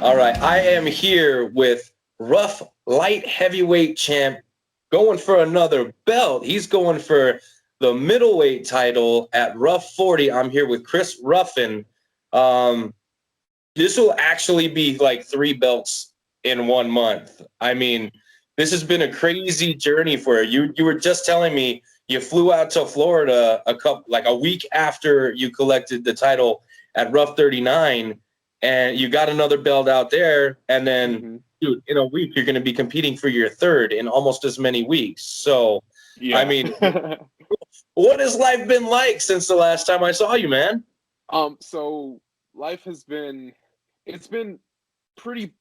All right, I am here with RUF light heavyweight champ going for another belt. He's going for the middleweight title at RUF 40. I'm here with Kris Ruffin. Um, this will actually be like 3 belts in 1 month. I mean, this has been a crazy journey for you. You were just telling me you flew out to Florida a week after you collected the title at RUF 39, and you got another belt out there, and then dude, in a week you're going to be competing for your third in almost as many weeks. So, Yeah. I mean, what has life been like since the last time I saw you, man? So life has been it's been pretty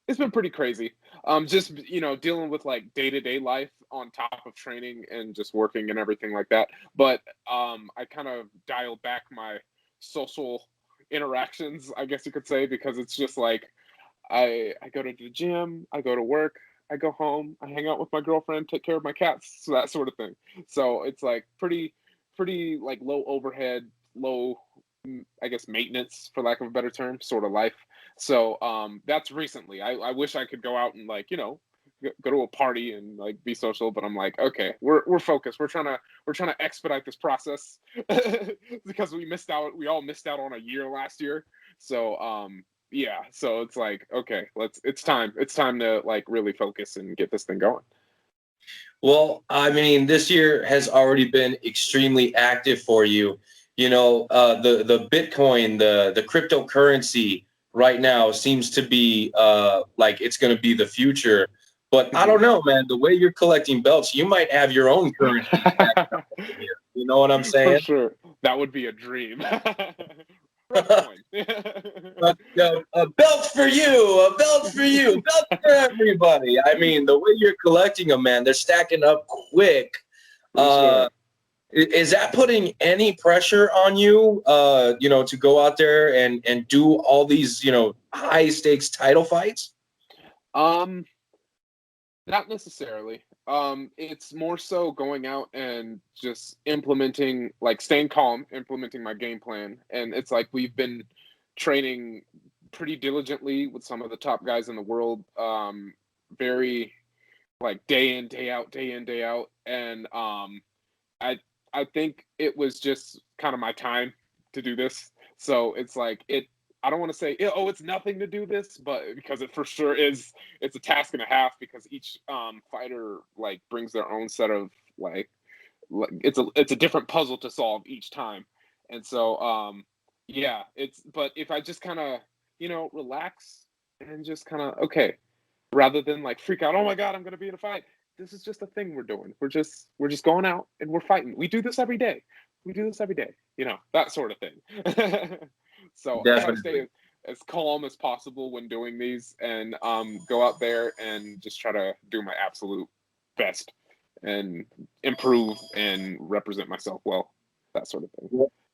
it's been pretty crazy. Just dealing with like day-to-day life on top of training and just working and everything like that. But I kind of dialed back my social interactions, I guess you could say, because it's just like I go to the gym, I go to work, I go home, I hang out with my girlfriend, take care of my cats, so that sort of thing. So it's like pretty like low overhead, low I guess maintenance, for lack of a better term, sort of life. So that's recently. I wish I could go out and like go to a party and like be social, but I'm like, okay, we're focused. We're trying to expedite this process because we all missed out on a year last year. So yeah, so it's like, okay, it's time to like really focus and get this thing going. Well, I mean, this year has already been extremely active for you. The Bitcoin, the cryptocurrency right now seems to be like it's going to be the future. But I don't know, man. The way you're collecting belts, you might have your own currency here. You know what I'm For saying? sure, that would be a dream. Rough coin. A belt for you, a belt for you, belt for everybody. I mean, the way you're collecting them, man, they're stacking up quick. For sure. Is that putting any pressure on you, to go out there and do all these, high stakes title fights? Um, Not necessarily. It's more so going out and just implementing, like staying calm, implementing my game plan. And it's like we've been training pretty diligently with some of the top guys in the world, very like day in, day out, day in, day out. And I I think it was just kind of my time to do this. So it's like I don't want to say oh it's nothing to do this, but because it for sure is. It's a task and a half because each fighter like brings their own set of it's a different puzzle to solve each time. And so yeah, it's but if I just kind of relax and just kind of okay, rather than like freak out, oh my god, I'm going to be in a fight. This is just a thing we're doing. We're just going out and we're fighting. We do this every day. We do this every day. That sort of thing. So I try to stay Definitely. as calm as possible when doing these, and go out there and just try to do my absolute best and improve and represent myself well. That sort of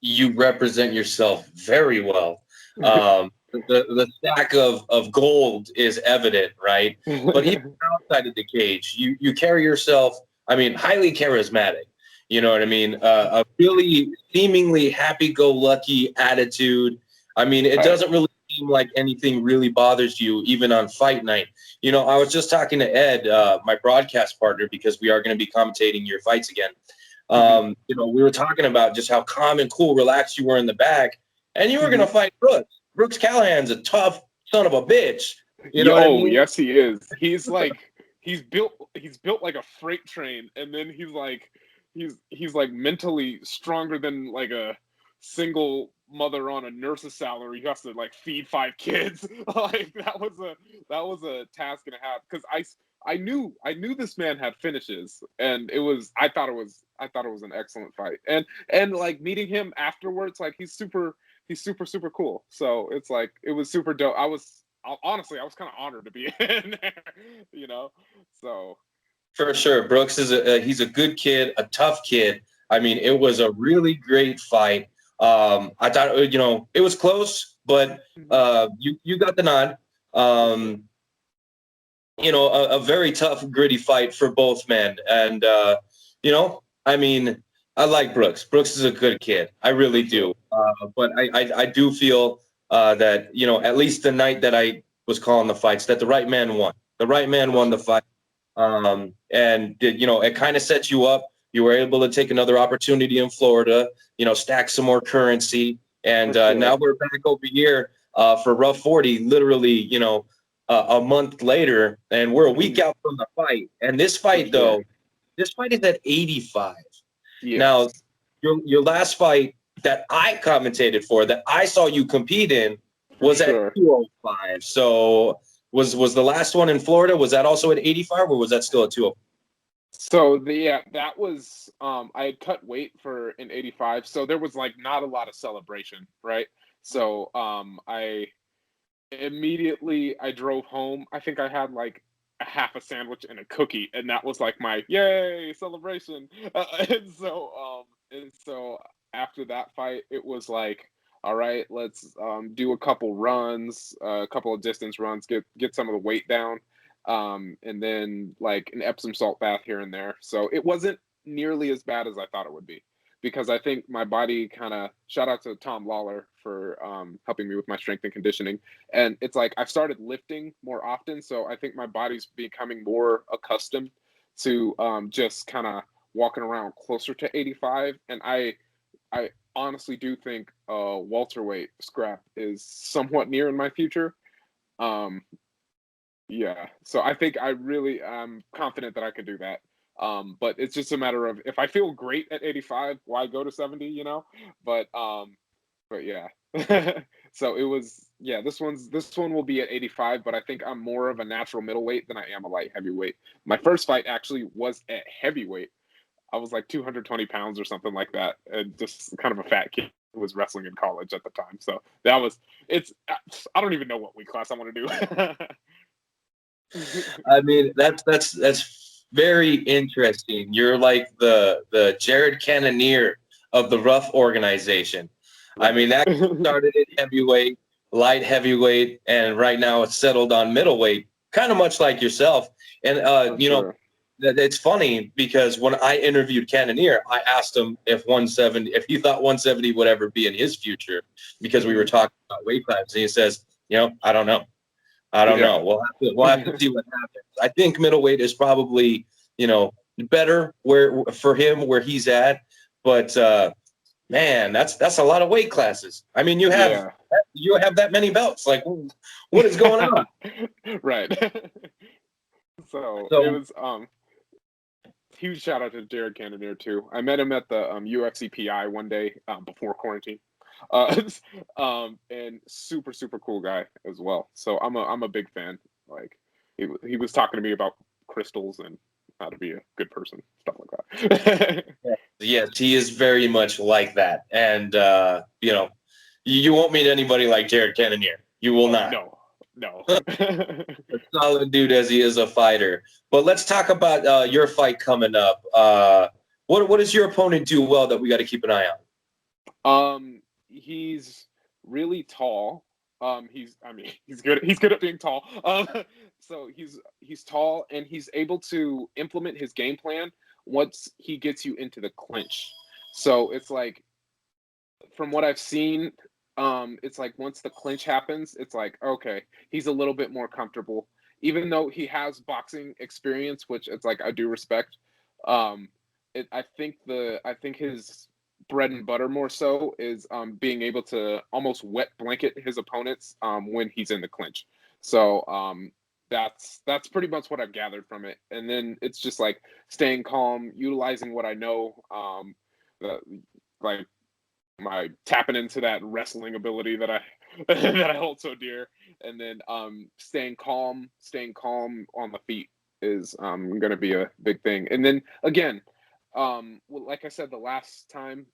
You represent yourself very well. The stack of gold is evident, right? But even thing. outside of the cage, you carry yourself, I mean, highly charismatic. You know what I mean? A really seemingly happy-go-lucky attitude. I mean, it Right. doesn't really seem like anything really bothers you, even on fight night. I was just talking to Ed, my broadcast partner, because we are going to be commentating your fights again. Hmm. We were talking about just how calm and cool, relaxed you were in the back, and you were going Hmm. to fight Brooks. Brooks Callahan's a tough son of a bitch. You know what I Yo, mean? yes, he is. He's like he's built like a freight train, and then he's like mentally stronger than like a single mother on a nurse's salary who has to like feed 5 kids. Like that was a task and a half because I knew this man had finishes, and I thought it was an excellent fight, and like meeting him afterwards, like he's super cool. So it's like it was super dope. Honestly, I was kind of honored to be in there, you know. So For sure. Brooks is he's a good kid, a tough kid. I mean, it was a really great fight. I thought, it was close, but mhm. you got the nod. For sure. Um, a very tough, gritty fight for both men. And, I mean, I like Brooks. Brooks is a good kid. I really For sure. do. But I do feel that, you know, at least the night that I was calling the fights, that the right man won. The right man won the fight. And you know, it kind of sets you up. You were able to take another opportunity in Florida, you know, stack some more currency. And now we're back over here for RUF 40, literally, you know, a month later, and we're a week out from the fight. And this fight, though, this fight is at 85. Yes. Now, your last fight that I commentated for, that I saw you compete in, was at 205. So was the last one in Florida, was that also at 85, or was that still at 205? So that was I had cut weight for an 85, so there was like not a lot of celebration, right? So I drove home. I think I had like a half a sandwich and a cookie, and that was like my yay celebration. And so after that fight, it was like, all right, let's do a couple runs, a couple of distance runs, get some of the weight down, and then like an Epsom salt bath here and there. So it wasn't nearly as bad as I thought it would be, because I think my body kind of, shout out to Tom Lawler for helping me with my strength and conditioning. And it's like I've started lifting more often, so I think my body's becoming more accustomed to just kind of walking around closer to 85. And I honestly do think welterweight scrap is somewhat near in my future. Yeah, so I think I'm confident that I could do that. But it's just a matter of, if I feel great at 85, why go to 70, you know? But yeah. So it was, this one will be at 85, but I think I'm more of a natural middleweight than I am a light heavyweight. My first fight actually was at heavyweight. I was like 220 pounds or something like that, and just kind of a fat kid who was wrestling in college at the time. So I don't even know what weight class I want to do. I mean, that's very interesting. You're like the Jared Cannonier of the RUF organization. I mean, that started at heavyweight, light heavyweight, and right now it's settled on middleweight, kind of much like yourself. And you know, it's funny because when I interviewed Cannonier, I asked him if he thought 170 would ever be in his future, because we were talking about weight classes. And he says, you know, I don't know. I don't know. We'll have to see what happens. I think middleweight is probably, you know, better for him where he's at. But man, that's a lot of weight classes. I mean, you have that many belts. Like, what is going on? Right. So it was huge shout out to Jared Cannonier too. I met him at the UFC PI one day before quarantine. And super cool guy as well. So I'm a big fan. Like he was talking to me about crystals and how to be a good person, stuff like that. Yes, he is very much like that. And you know, you won't meet anybody like Jared Cannonier. You will not. No. A solid dude as he is a fighter. But let's talk about your fight coming up. What does your opponent do well that we got to keep an eye on? He's really tall. He's good at being tall. So he's tall, and he's able to implement his game plan once he gets you into the clinch. So it's like, from what I've seen, it's like once the clinch happens, it's like, okay, he's a little bit more comfortable, even though he has boxing experience, which it's like I do respect. I think his bread and butter more so is being able to almost wet blanket his opponents when he's in the clinch. So that's pretty much what I've gathered from it. And then it's just like staying calm, utilizing what I know, like my tapping into that wrestling ability that I that I hold so dear, and then staying calm on the feet is going to be a big thing. And then again, like I said the last time,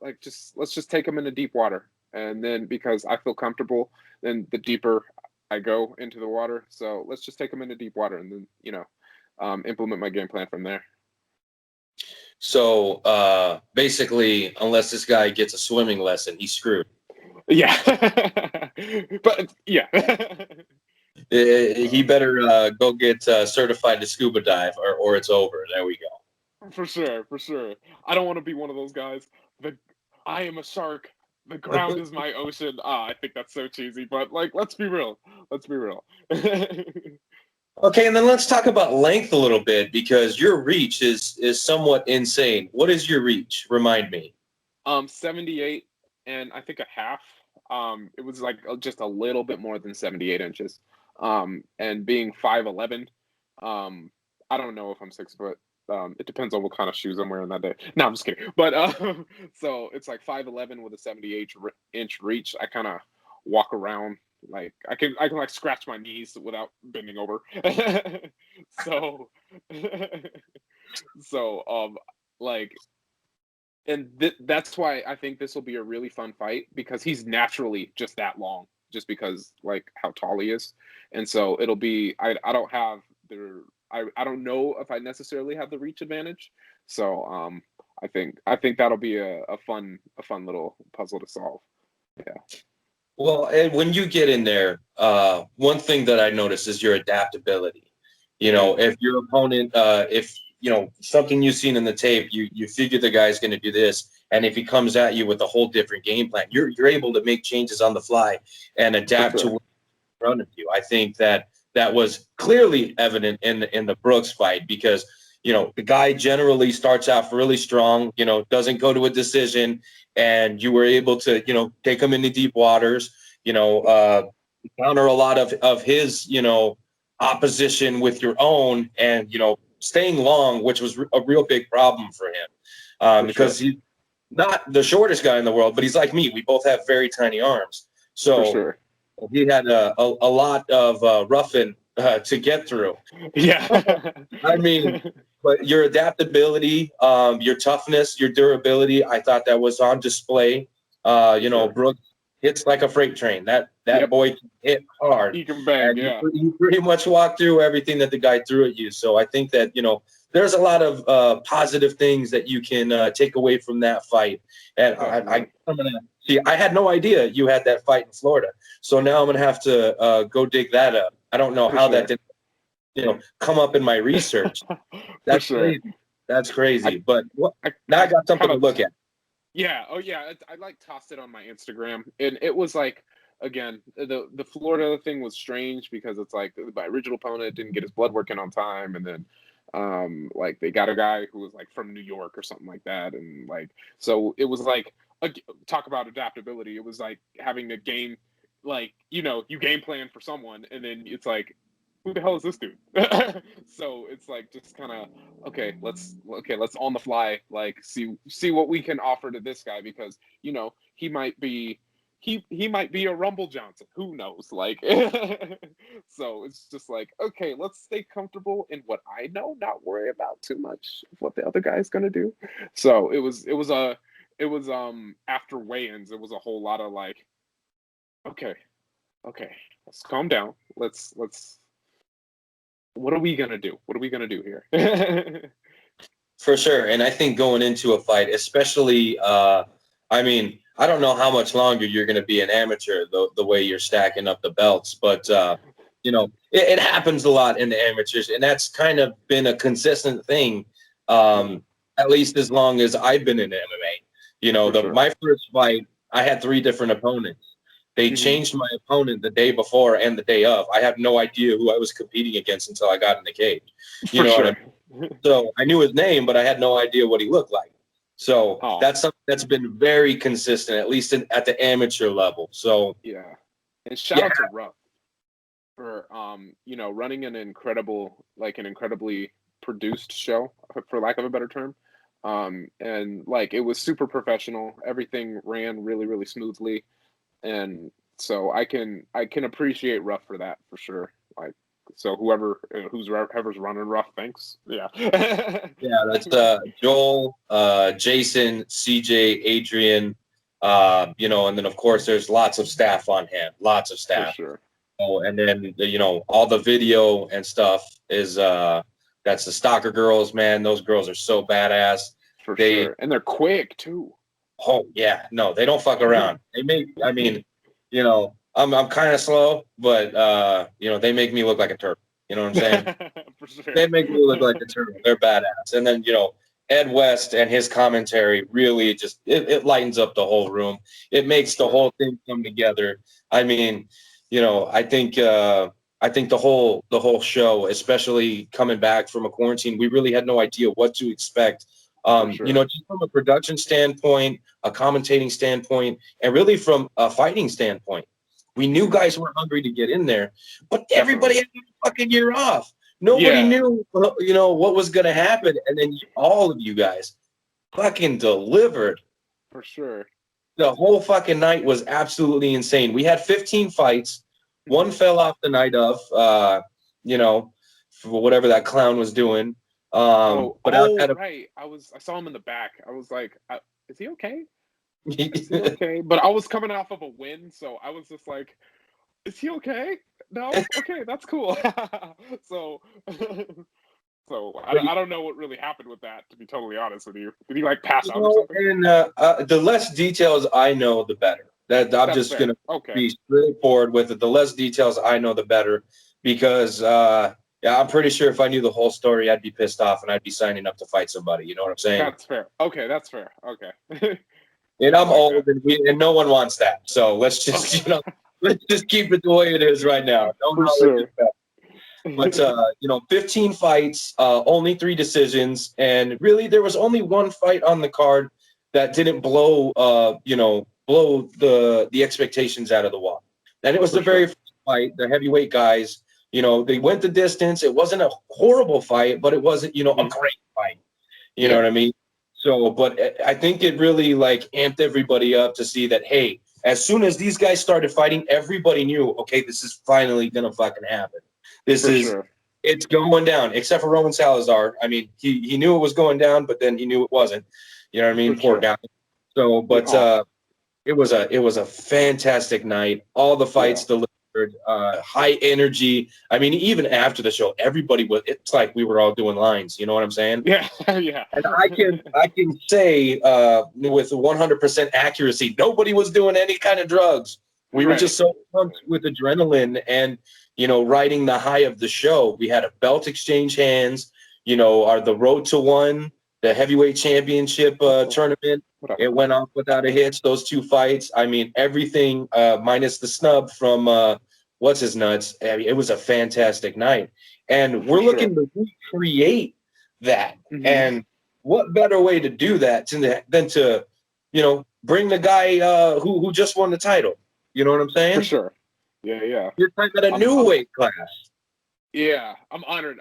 let's just take them into deep water, and then because I feel comfortable, then the deeper I go into the water. So let's just take them into deep water, and then implement my game plan from there. So basically, unless this guy gets a swimming lesson, he's screwed. Yeah, but yeah. He better go get certified to scuba dive, or it's over. There we go. For sure. I don't want to be one of those guys. I am a shark. The ground is my ocean. I think that's so cheesy, but like, let's be real. Let's be real. Okay, and then let's talk about length a little bit because your reach is somewhat insane. What is your reach? Remind me. 78 and I think a half. It was like just a little bit more than 78 inches. And being 5'11", I don't know if I'm 6 foot. It depends on what kind of shoes I'm wearing that day. No, I'm just kidding. But so it's like 5'11" with a 78-inch reach. I kind of walk around like I can like scratch my knees without bending over. So so like and that's why I think this will be a really fun fight because he's naturally just that long, just because like how tall he is, and so it'll be. I don't have the I don't know if I necessarily have the reach advantage, so I think that'll be a fun little puzzle to solve. Yeah, Well, and when you get in there, one thing that I noticed is your adaptability. You know, if your opponent, if you know something you've seen in the tape, you figure the guy's going to do this, and if he comes at you with a whole different game plan, you're able to make changes on the fly and adapt to what's in front of you. I think that was clearly evident in the Brooks fight because you know the guy generally starts out really strong, you know, doesn't go to a decision, and you were able to take him into deep waters, counter a lot of his opposition with your own, and staying long, which was a real big problem for him, because he's not the shortest guy in the world, but he's like me. We both have very tiny arms, so he had a lot of roughing to get through. Yeah. I mean, but your adaptability, your toughness, your durability, I thought that was on display. Brooks hits like a freight train. That boy can hit hard. He can bang, and yeah. You pretty much walk through everything that the guy threw at you. So I think that, there's a lot of positive things that you can take away from that fight. And I'm gonna see. I had no idea you had that fight in Florida. So now I'm gonna have to go dig that up. I don't know how that didn't, come up in my research. That's crazy. That's crazy. But now I got something to look at. Yeah. Oh, yeah. I like tossed it on my Instagram, and it was like, again, the Florida thing was strange because it's like my original opponent didn't get his blood work in on time, and then like they got a guy who was like from New York or something like that, and like so it was like talk about adaptability. It was like having a game, like you game plan for someone, and then it's like, who the hell is this dude? So it's like just kind of let's on the fly like see what we can offer to this guy, because he might be he might be a Rumble Johnson, who knows, like. So it's just like, okay, let's stay comfortable in what I know, not worry about too much of what the other guy's gonna do. So it was after weigh-ins, it was a whole lot of like, okay, let's calm down, let's what are we gonna do? What are we gonna do here? For sure. And I think going into a fight, especially, I mean, I don't know how much longer you're going to be an amateur, the way you're stacking up the belts, but, it happens a lot in the amateurs, and that's kind of been a consistent thing, at least as long as I've been in MMA. My first fight, I had 3 different opponents. They changed my opponent the day before and the day of. I have no idea who I was competing against until I got in the cage. What I mean? So I knew his name, but I had no idea what he looked like. So that's something that's been very consistent, at least at the amateur level. So yeah, and shout out to RUF for running an incredibly produced show, for lack of a better term. And like it was super professional. Everything ran really, really smoothly. And so I can appreciate RUF for that, for sure. Like, so whoever's running RUF, thanks. Yeah. Yeah, that's Joel, Jason, CJ, Adrian, and then of course there's lots of staff on hand, lots of staff. For sure. Oh, and then all the video and stuff is that's the Stalker girls, man. Those girls are so badass. For sure, and they're quick too. Oh yeah, no, they don't fuck around. I'm kind of slow, but they make me look like a turtle. You know what I'm saying? For sure. They make me look like a turtle. They're badass. And then Ed West and his commentary really just it lightens up the whole room. It makes the whole thing come together. I mean, I think the whole show, especially coming back from a quarantine, we really had no idea what to expect. Just from a production standpoint, a commentating standpoint, and really from a fighting standpoint. We knew guys were hungry to get in there, but everybody had a fucking year off. Nobody knew, what was going to happen. And then all of you guys fucking delivered. For sure. The whole fucking night was absolutely insane. We had 15 fights. One fell off the night of, for whatever that clown was doing. Right. I saw him in the back. I was like, is he okay? Is he okay? But I was coming off of a win, so I was just like, is he okay? No? Okay, that's cool. so I don't know what really happened with that, to be totally honest with you. Did he like pass out or something? And the less details I know, the better. I'm just going to be straightforward with it. The less details I know, the better. Because, I'm pretty sure if I knew the whole story, I'd be pissed off and I'd be signing up to fight somebody. You know what I'm saying? That's fair. Okay, that's fair. Okay. And I'm old, and no one wants that. So let's just, let's just keep it the way it is right now. But 15 fights, only 3 decisions, and really there was only one fight on the card that didn't blow the expectations out of the wall. And it was the very first fight. The heavyweight guys, they went the distance. It wasn't a horrible fight, but it wasn't, a great fight. You know what I mean? So, but I think it really amped everybody up to see that, hey, as soon as these guys started fighting, everybody knew, okay, this is finally gonna fucking happen. It's going down, except for Roman Salazar. I mean, he knew it was going down, but then he knew it wasn't. You know what I mean? Poor guy. So, but it was a fantastic night. All the fights delivered, high energy. I mean, even after the show, it's like we were all doing lines. You know what I'm saying? Yeah. And I can say with 100% accuracy, nobody was doing any kind of drugs. We were just so pumped with adrenaline and, riding the high of the show. We had a belt exchange hands, the road to one, the heavyweight championship tournament. It went off without a hitch. Those 2 fights. I mean, everything minus the snub from what's his nuts. I mean, it was a fantastic night. And we're looking to recreate that. Mm-hmm. And what better way to do that than to, bring the guy who just won the title. You know what I'm saying? For sure. Yeah. You're talking about a new weight class. Yeah, I'm really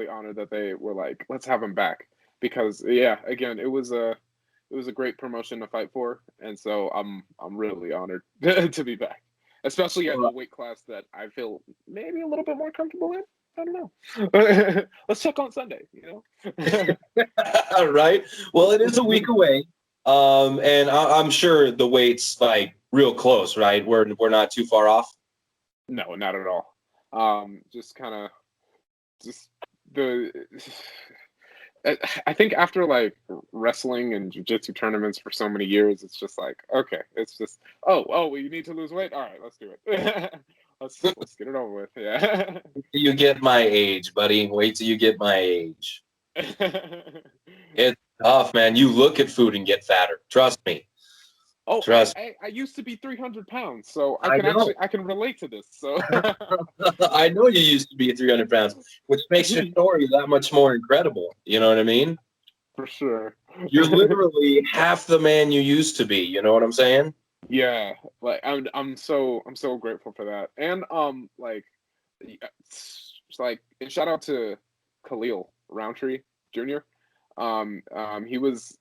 honored that they were like, let's have him back, because again, it was a great promotion to fight for, and so I'm really honored to be back, especially at a weight class that I feel maybe a little bit more comfortable in. I don't know. Let's check on Sunday, All right. Well, it is a week away. And I'm sure the weight's real close, right? We're not too far off. No, not at all. I think after wrestling and jiu-jitsu tournaments for so many years, it's just okay, it's just we need to lose weight. All right, let's do it. let's get it over with. Yeah. You get my age, buddy. Wait till you get my age. It's tough, man. You look at food and get fatter. Trust me. Oh, trust. I used to be 300 pounds, so I can relate to this. So I know you used to be 300 pounds, which makes your story that much more incredible. You know what I mean? For sure. You're literally half the man you used to be. You know what I'm saying? Yeah, I'm so grateful for that, and and shout out to Khalil Roundtree Jr. He was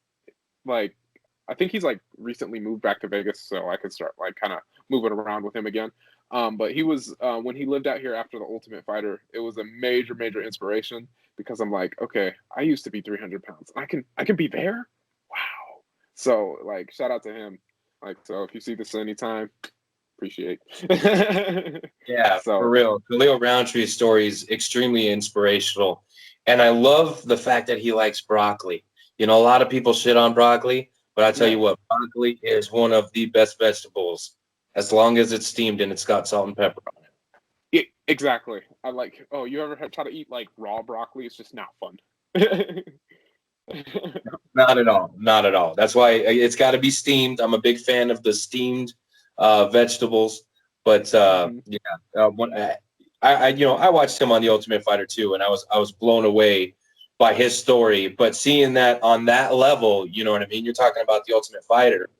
I think he's recently moved back to Vegas, so I could start kind of moving around with him again. But he was when he lived out here after the Ultimate Fighter, it was a major inspiration, because I'm okay, I used to be 300 pounds. I can be there. Wow. So shout out to him. So if you see this anytime, appreciate. Yeah, for real. Khalil Roundtree's story is extremely inspirational, and I love the fact that he likes broccoli. A lot of people shit on broccoli. But I tell you what, broccoli is one of the best vegetables, as long as it's steamed and it's got salt and pepper on it. Exactly. I you ever try to eat raw broccoli? It's just not fun. Not at all. Not at all. That's why it's got to be steamed. I'm a big fan of the steamed vegetables. But Mhm. yeah, when I watched him on The Ultimate Fighter too, and I was blown away by his story. But seeing that on that level, you know what I mean? You're talking about The Ultimate Fighter,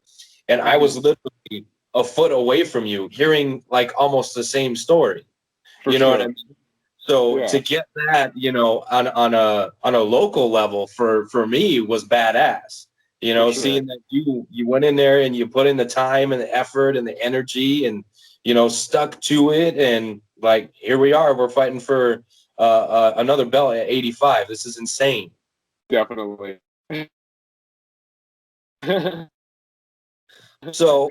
and I was Mhm. literally a foot away from you, hearing like almost the same story. For You know what I sure. mean? So Yeah, to get that, on a local level for me was badass. for Seeing sure. that you went in there and you put in the time and the effort and the energy and stuck to it, and like here we are, we're fighting for another belt at 85. This is insane. Definitely. So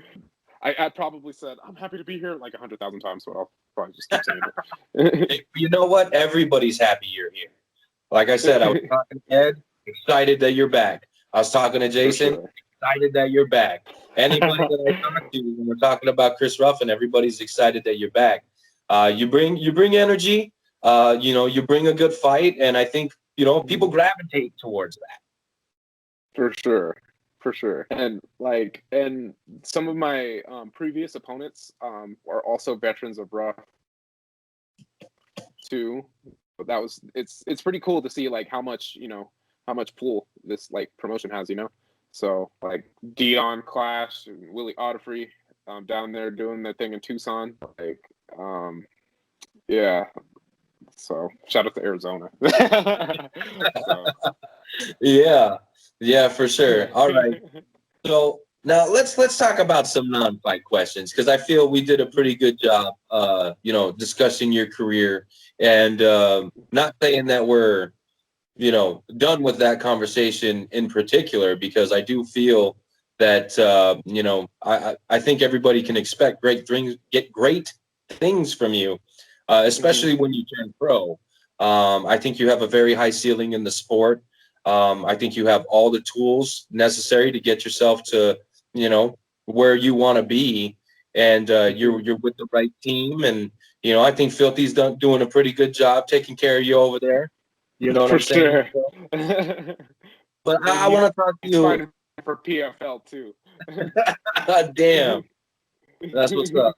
I probably said I'm happy to be here like 100,000 times, so I'll probably just keep saying it. you know what? Everybody's happy you're here. Like I said, I was talking to Ed, excited that you're back. I was talking to For Jason, sure. excited that you're back. Anybody that I talk to when we're talking about Kris Ruffin, everybody's excited that you're back. You bring energy. You bring a good fight, and I think people gravitate towards that. For sure. For sure. And some of my previous opponents are also veterans of RUF too. But it's pretty cool to see like how much pull this like promotion has, you know. So like Dion Clash and Willie Audifrey down there doing their thing in Tucson. Like yeah. So shout out to Arizona. So Yeah, yeah, for sure. All right. So now let's talk about some non-fight questions, because I feel we did a pretty good job, discussing your career, and not saying that we're done with that conversation in particular, because I do feel that I think everybody can expect great things, get great things from you, mhm, especially when you turn pro. I think you have a very high ceiling in the sport. I think you have all the tools necessary to get yourself to where you want to be, and mhm, you're with the right team, and I think Filthy's doing a pretty good job taking care of you over there. You know what for I'm saying? sure. But And I want to talk to he's you. fighting for PFL too. Damn, that's what's up.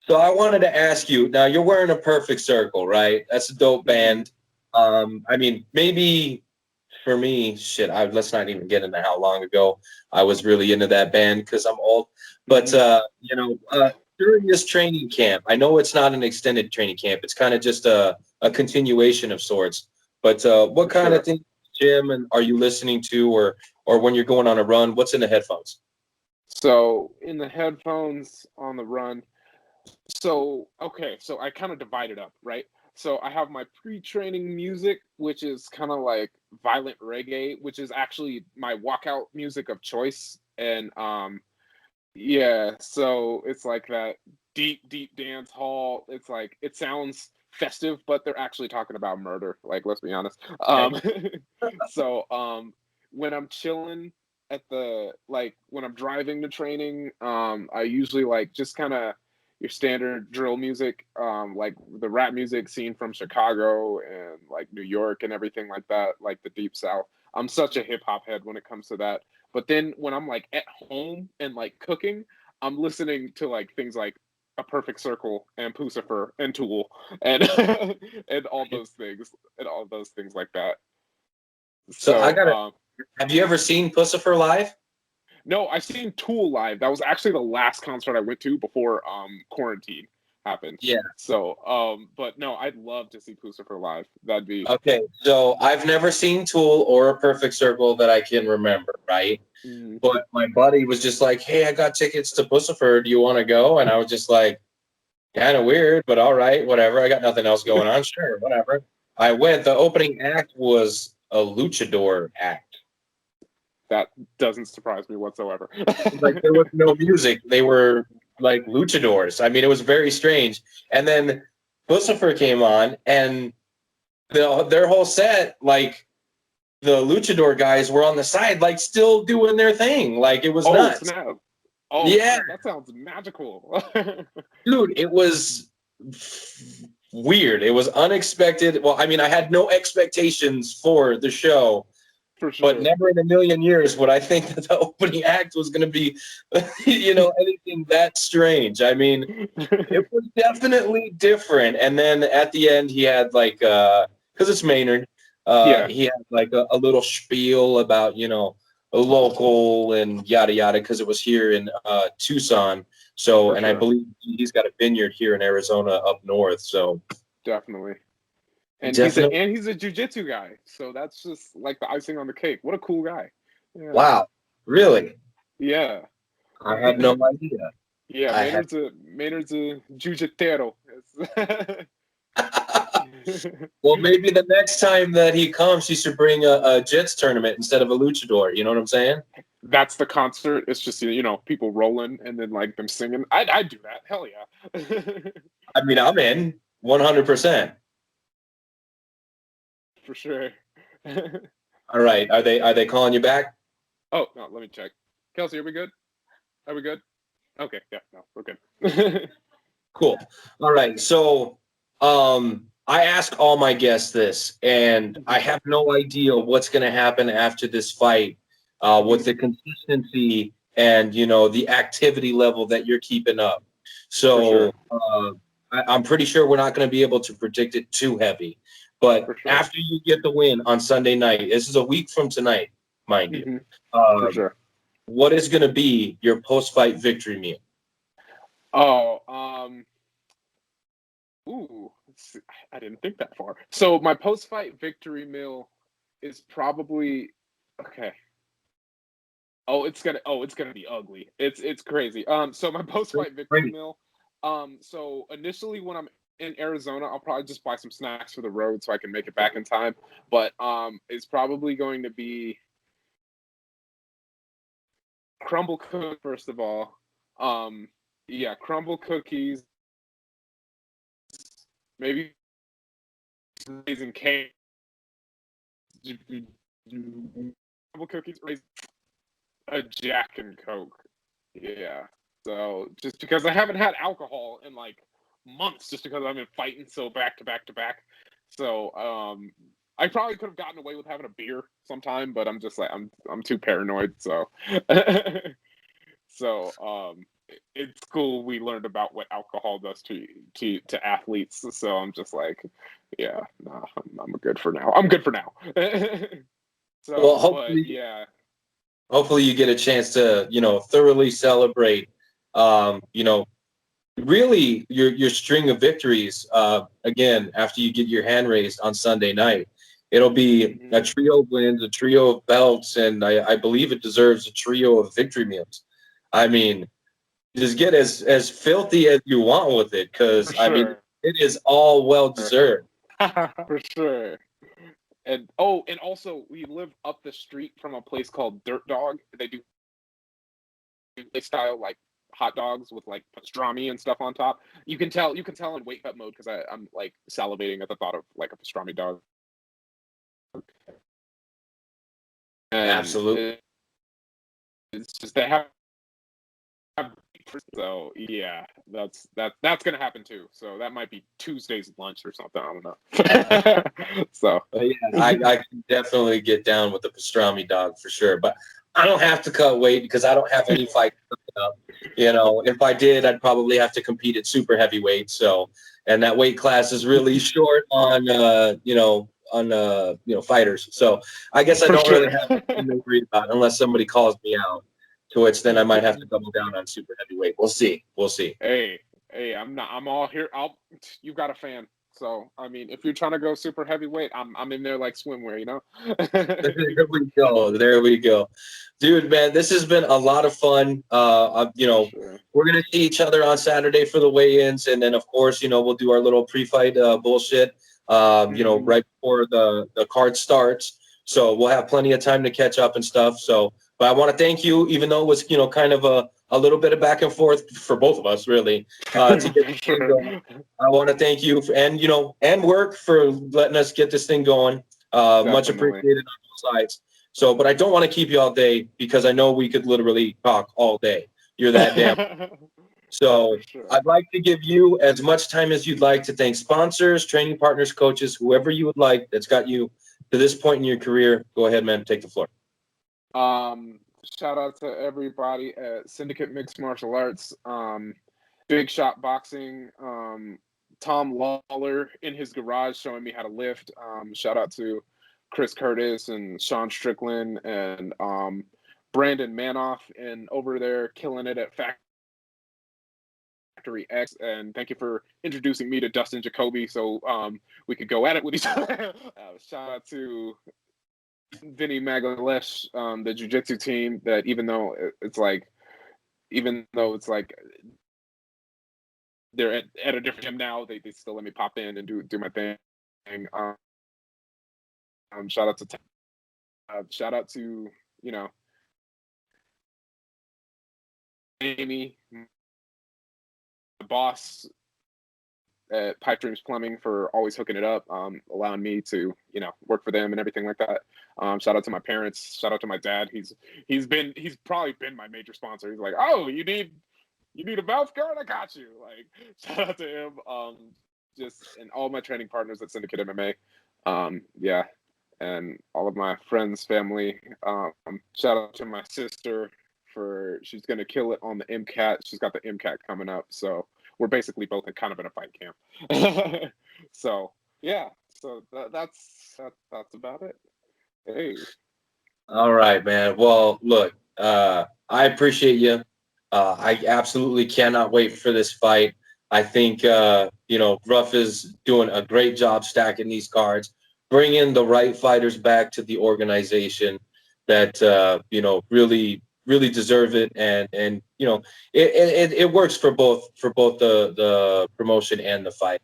So I wanted to ask you. Now you're wearing a Perfect Circle, right? That's a dope Mhm, band. I mean, maybe for me, shit. Let's not even get into how long ago I was really into that band, because I'm old. But mhm. during this training camp, I know it's not an extended training camp. It's kind of just a continuation of sorts. But what For kind of sure. things, Jim, and are you listening to, or when you're going on a run? What's in the headphones? So in the headphones on the run. So okay, so I kind of divide it up, right? So I have my pre-training music, which is kind of like violent reggae, which is actually my walkout music of choice. And yeah, so it's like that deep dance hall. It's like it sounds festive, but they're actually talking about murder. Like, let's be honest. Okay. So when I'm chilling at the like when I'm driving to training, I usually like just kind of your standard drill music, like the rap music scene from Chicago and like New York and everything like that, like the Deep South. I'm such a hip hop head when it comes to that. But then when I'm like at home and like cooking, I'm listening to like things like A Perfect Circle and Pucifer and Tool and and all those things like that. So I So gotta. Have you ever seen Pussifer live? no, I've seen Tool live. That was actually the last concert I went to before quarantine happened. Yeah. So but no, I'd love to see Pucifer live. That'd be Okay. So I've never seen Tool or a Perfect Circle that I can remember, right? mm, But my buddy was just like, "Hey, I got tickets to Pussifer. Do you want to go?" And I was just like, kind of weird, but all right, whatever. I got nothing else going on. Sure, whatever. I went. The opening act was a luchador act. that doesn't surprise me whatsoever. Like there was no music. They were like luchadors. I mean, it was very strange. And then Lucifer came on, and their whole set, like the luchador guys were on the side, like still doing their thing. Like it was Oh nuts. snap! Oh Yeah, snap! That sounds magical. dude, it was weird. It was unexpected. Well, I mean, I had no expectations for the show, For sure. But never in a million years would I think that the opening act was going to be, anything that strange. I mean, it was definitely different. And then at the end, he had like, because it's Maynard, Yeah. he had like a little spiel about, a local and yada yada, because it was here in Tucson. So, For and I sure. believe he's got a vineyard here in Arizona up north. So Definitely. And definitely, he's a jujitsu guy, so that's just like the icing on the cake. What a cool guy! Yeah, wow, really? yeah, I had no idea. yeah. I had. Maynard's a jujitero. Well, maybe the next time that he comes, he should bring a Jits tournament instead of a luchador. You know what I'm saying? That's the concert. It's just people rolling and then like them singing. I'd do that. Hell yeah. I mean, I'm in 100%. For sure. All right. Are they calling you back? Oh no, let me check. Kelsey, are we good? Are we good? Okay, yeah, no, we're good. Cool. All right. So, I ask all my guests this, and I have no idea what's going to happen after this fight, with the consistency and the activity level that you're keeping up. So, I'm pretty sure we're not going to be able to predict it too heavy. But For sure. after you get the win on Sunday night, this is a week from tonight, mind you. For sure. What is going to be your post-fight victory meal? Oh, ooh, I didn't think that far. So my post-fight victory meal is probably okay. Oh, it's gonna be ugly. It's crazy. So my post-fight victory meal. So initially when I'm in Arizona, I'll probably just buy some snacks for the road so I can make it back in time. But it's probably going to be crumble cook first of all. Yeah, crumble cookies, maybe raisin cake, crumble cookies, a Jack and Coke. Yeah. So just because I haven't had alcohol in like months, just because I've been fighting so back to back to back. So I probably could have gotten away with having a beer sometime, but I'm just like I'm too paranoid. So so in school we learned about what alcohol does to athletes. So I'm just like, yeah, no, I'm good for now. I'm good for now. So, Well, hopefully, but yeah. hopefully you get a chance to, thoroughly celebrate, really your string of victories. Again, after you get your hand raised on Sunday night, it'll be a trio of wins, a trio of belts, and I believe it deserves a trio of victory meals. I mean, just get as filthy as you want with it, because For sure. it is all well deserved. For sure. And also we live up the street from a place called Dirt Dog. They do style like hot dogs with like pastrami and stuff on top. You can tell in wake up mode because I'm like salivating at the thought of like a pastrami dog. And Absolutely. it's just they have so yeah, that's gonna happen too. So that might be Tuesday's lunch or something. I don't know. So yeah, I can definitely get down with the pastrami dog for sure. But I don't have to cut weight because I don't have any fight coming up. If I did, I'd probably have to compete at super heavyweight. So, and that weight class is really short on fighters. So I guess I don't really have anything to worry about unless somebody calls me out. To which then I might have to double down on super heavyweight. We'll see. Hey, I'm all here. You got a fan. So I mean, if you're trying to go super heavyweight, I'm in there like swimwear, There we go. Dude, man, this has been a lot of fun. Sure. We're gonna see each other on Saturday for the weigh-ins, and then of course, we'll do our little pre-fight bullshit. Right before the card starts. So we'll have plenty of time to catch up and stuff. So, but I want to thank you, even though it was kind of a little bit of back and forth for both of us, really, to get this thing going. I want to thank you and work for letting us get this thing going. Much appreciated on both sides. So, but I don't want to keep you all day because I know we could literally talk all day. You're that damn. So I'd like to give you as much time as you'd like to thank sponsors, training partners, coaches, whoever you would like that's got you to this point in your career, go ahead, man. Take the floor. Shout out to everybody at Syndicate Mixed Martial Arts, Big Shot Boxing, Tom Lawler in his garage showing me how to lift. Shout out to Chris Curtis and Sean Strickland and Brandon Manoff and over there killing it at Factory X. And thank you for introducing me to Dustin Jacoby so we could go at it with each other. Shout out to Vinny Magalesh, the jiu-jitsu team, that even though it's like they're at a different gym now, they still let me pop in and do my thing. Shout out to Amy, the boss at Pipe Dreams Plumbing, for always hooking it up, allowing me to work for them and everything like that. Shout out to my parents. Shout out to my dad. He's probably been my major sponsor. He's like, oh, you need a mouth guard? I got you. Like, shout out to him. And all my training partners at Syndicate MMA. Yeah. And all of my friends, family. Shout out to my sister she's going to kill it on the MCAT. She's got the MCAT coming up. So we're basically both kind of in a fight camp. So, yeah. So that's about it. Hey. All right, man. Well, look, I appreciate you. I absolutely cannot wait for this fight. I think, Ruff is doing a great job stacking these cards, bringing the right fighters back to the organization that, really deserve it. And it works for both the promotion and the fight.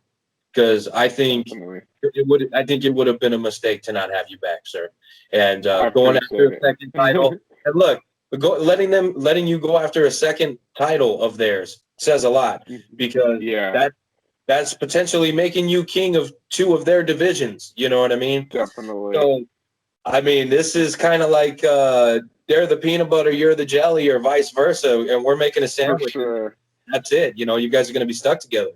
Because I think it would have been a mistake to not have you back, sir. And going after a second title. And look, letting you go after a second title of theirs says a lot, because that's potentially making you king of 2 of their divisions. You know what I mean? Definitely. So, I mean, this is kind of like they're the peanut butter, you're the jelly, or vice versa, and we're making a sandwich. For sure. That's it. You guys are going to be stuck together.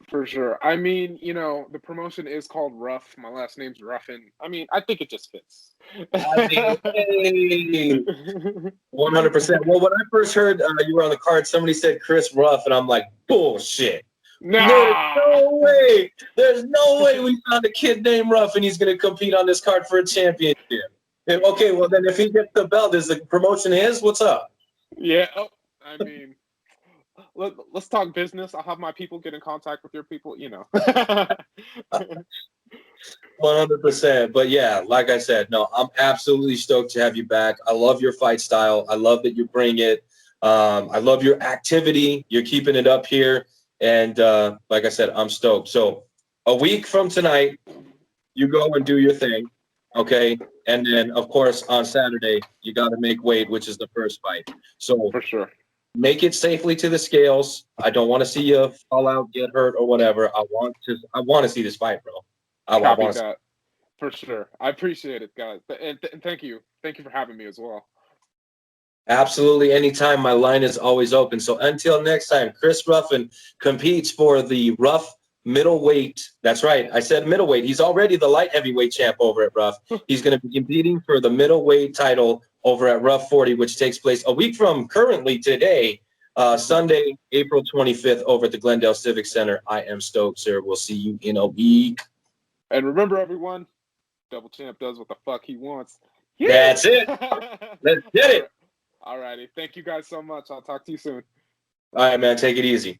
For sure. I mean, the promotion is called RUF. My last name's Ruffin. I mean, I think it just fits. 100%. Well, when I first heard you were on the card, somebody said Kris Ruff, and I'm like, bullshit. Nah. There's no way we found a kid named Ruff and he's going to compete on this card for a championship. And, okay, well, then if he gets the belt, is the promotion his? What's up? Yeah. Oh, I mean, let's talk business. I'll have my people get in contact with your people, 100%. But yeah, like I said, no, I'm absolutely stoked to have you back. I love your fight style. I love that you bring it. I love your activity. You're keeping it up here. And like I said, I'm stoked. So a week from tonight, you go and do your thing. Okay. And then, of course, on Saturday, you got to make weight, which is the first fight. So for sure, make it safely to the scales. I don't want to see you fall out, get hurt, or whatever. I want to see this fight, bro. I want to. For sure. I appreciate it, guys. And thank you. Thank you for having me as well. Absolutely. Anytime. My line is always open. So until next time, Kris Ruffin competes for the RUF middleweight. That's right. I said middleweight. He's already the light heavyweight champ over at RUF. He's going to be competing for the middleweight title over at RUF 40, which takes place a week from currently today, Sunday, April 25th, over at the Glendale Civic Center. I am stoked, sir. We'll see you in a week. And remember, everyone, Double Champ does what the fuck he wants. Yeah. That's it. Let's get it. All righty. Thank you guys so much. I'll talk to you soon. All right, man. Take it easy.